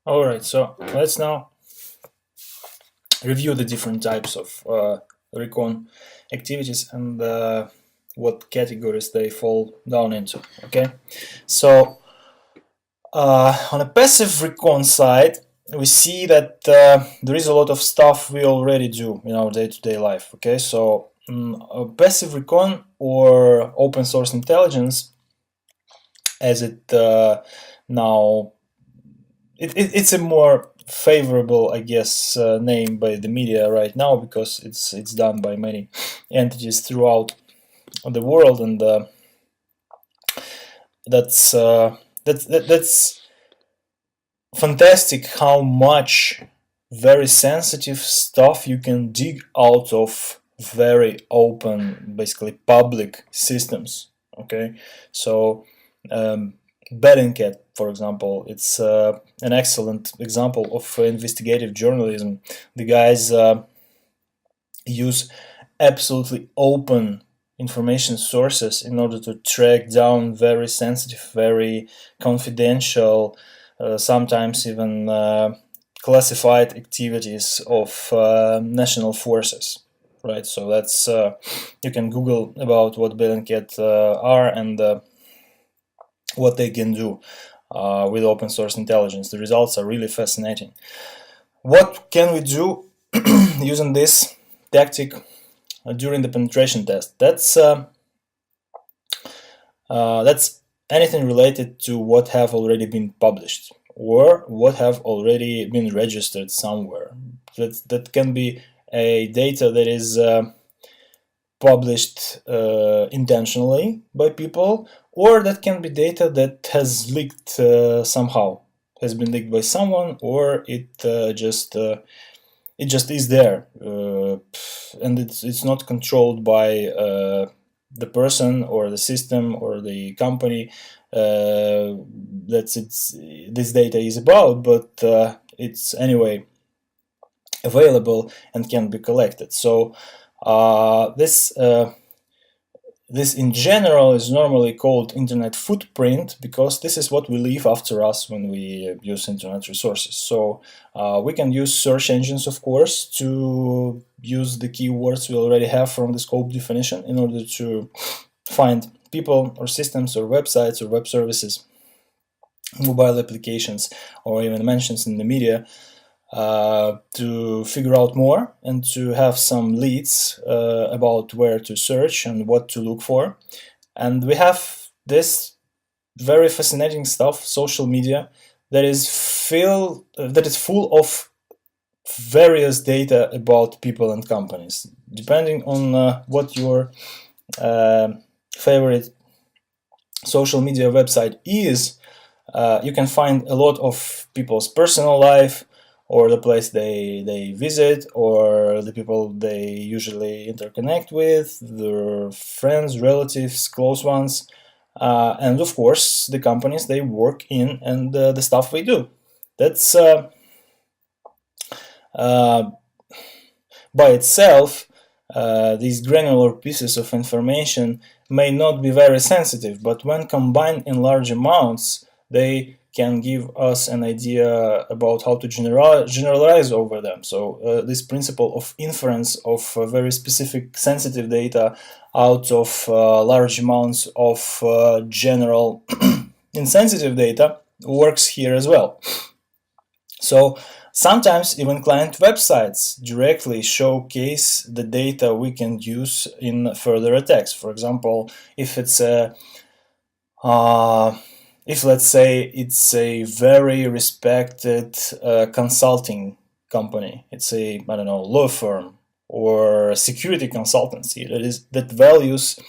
Alright, so let's now review the different types of recon activities and what categories they fall down into. Okay, so on a passive recon side, we see that there is a lot of stuff we already do in our day-to-day life. Okay, so passive recon or open source intelligence, as it now it's a more favorable, I guess, name by the media right now, because it's done by many entities throughout the world, and that's fantastic how much very sensitive stuff you can dig out of very open, basically public systems. Okay, so Bellingcat, for example, it's an excellent example of investigative journalism. The guys use absolutely open information sources in order to track down very sensitive, very confidential, sometimes even classified activities of national forces. Right, so that's you can Google about what Bellingcat are and what they can do with open source intelligence. The results are really fascinating. What can we do using this tactic during the penetration test? That's anything related to what have already been published or what have already been registered somewhere. That can be a data that is published intentionally by people, or that can be data that has leaked somehow, has been leaked by someone, or it just is there, and it's not controlled by the person or the system or the company that this data is about, but it's anyway available and can be collected. So this in general is normally called internet footprint, because this is what we leave after us when we use internet resources. So we can use search engines, of course, to use the keywords we already have from the scope definition in order to find people or systems or websites or web services, mobile applications, or even mentions in the media, to figure out more and to have some leads about where to search and what to look for. And we have this very fascinating stuff, social media, that is full of various data about people and companies. Depending on what your favorite social media website is, you can find a lot of people's personal life, or the place they visit, or the people they usually interconnect with, their friends, relatives, close ones, and of course the companies they work in and the stuff we do. That's by itself, these granular pieces of information may not be very sensitive, but when combined in large amounts, they can give us an idea about how to generalize over them. So this principle of inference of very specific sensitive data out of large amounts of general insensitive data works here as well. So sometimes even client websites directly showcase the data we can use in further attacks. For example, if it's a if, let's say, it's a very respected consulting company, it's a, I don't know, law firm or a security consultancy that values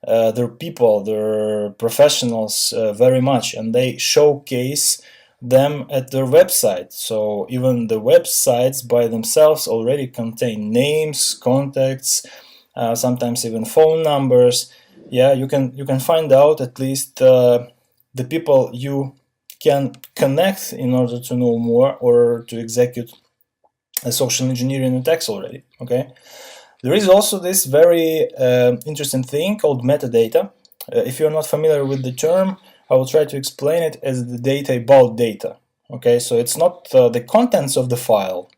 their people, their professionals very much, and they showcase them at their website. So even the websites by themselves already contain names, contacts, sometimes even phone numbers. Yeah, you can find out at least the people you can connect in order to know more or to execute a social engineering attacks already. Okay, there is also this very interesting thing called metadata. If you're not familiar with the term, I will try to explain it as the data about data. Okay, so it's not the contents of the file,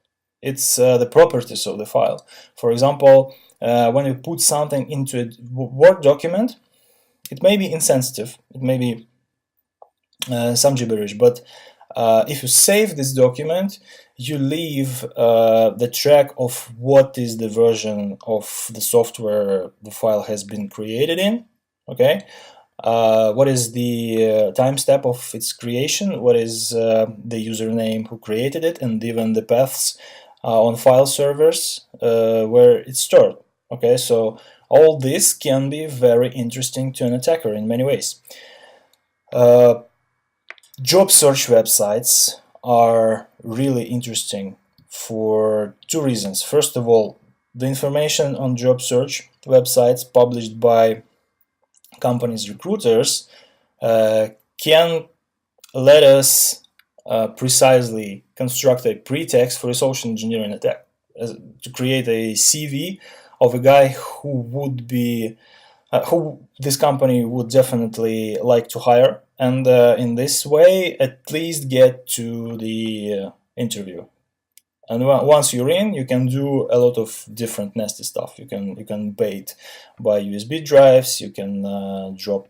it's the properties of the file. For example, when you put something into a Word document, it may be insensitive, it may be some gibberish, but if you save this document, you leave the track of what is the version of the software the file has been created in, okay? What is the time step of its creation, what is the username who created it, and even the paths on file servers where it's stored. Okay, so all this can be very interesting to an attacker in many ways. Job search websites are really interesting for two reasons. First of all, the information on job search websites published by companies' recruiters can let us precisely construct a pretext for a social engineering attack, to create a CV of a guy who would be who this company would definitely like to hire, and in this way at least get to the interview. And once you're in, you can do a lot of different nasty stuff. You can bait by USB drives, you can drop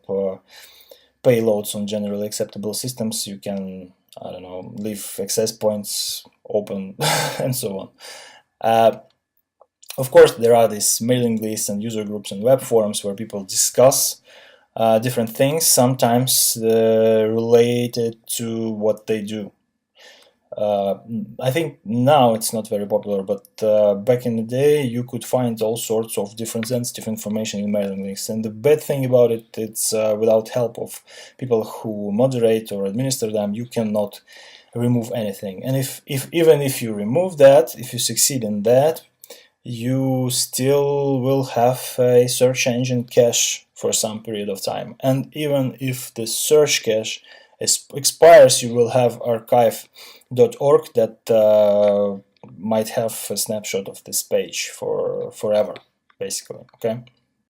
payloads on generally acceptable systems, you can, I don't know, leave access points open and so on. Of course, there are these mailing lists and user groups and web forums where people discuss different things, sometimes related to what they do. I think now it's not very popular, but back in the day you could find all sorts of different sensitive information in mailing lists. And the bad thing about it, it's without help of people who moderate or administer them, you cannot remove anything. And if even if you remove that, if you succeed in that, you still will have a search engine cache for some period of time. And even if the search cache expires, you will have archive.org that might have a snapshot of this page for forever, basically. Okay.